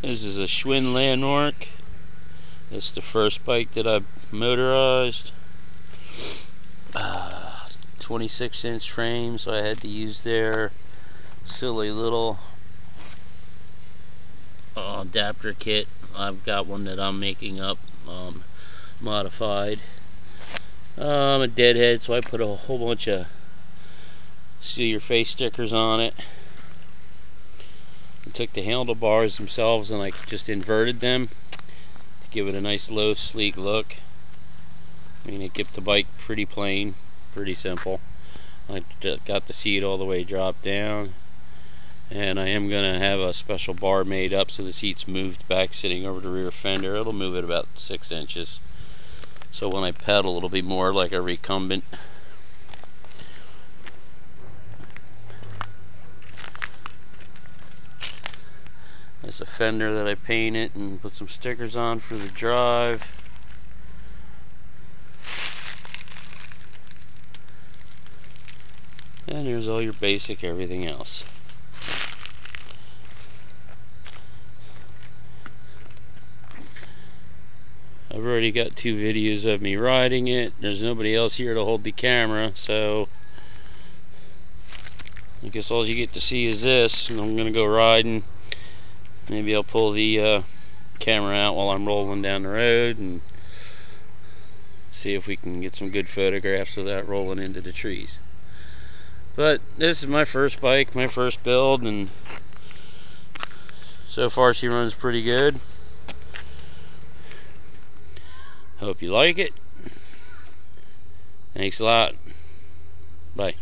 This is a Schwinn Landmark. It's the first bike that I've motorized. 26-inch frame, so I had to use their silly little adapter kit. I've got one that I'm making up, modified. I'm a deadhead, so I put a whole bunch of steal your face stickers on it. I took the handlebars themselves and I just inverted them to give it a nice low, sleek look. I mean, it kept the bike pretty plain, pretty simple. I just got the seat all the way dropped down, and I am going to have a special bar made up so the seat's moved back, sitting over the rear fender. It'll move it about 6 inches, so when I pedal it'll be more like a recumbent. There's a fender that I painted and put some stickers on for the drive. And there's all your basic everything else. I've already got 2 videos of me riding it. There's nobody else here to hold the camera, so I guess all you get to see is this. And I'm gonna go riding. Maybe I'll pull the camera out while I'm rolling down the road and see if we can get some good photographs of that rolling into the trees. But this is my first bike, my first build, and so far she runs pretty good. Hope you like it. Thanks a lot. Bye.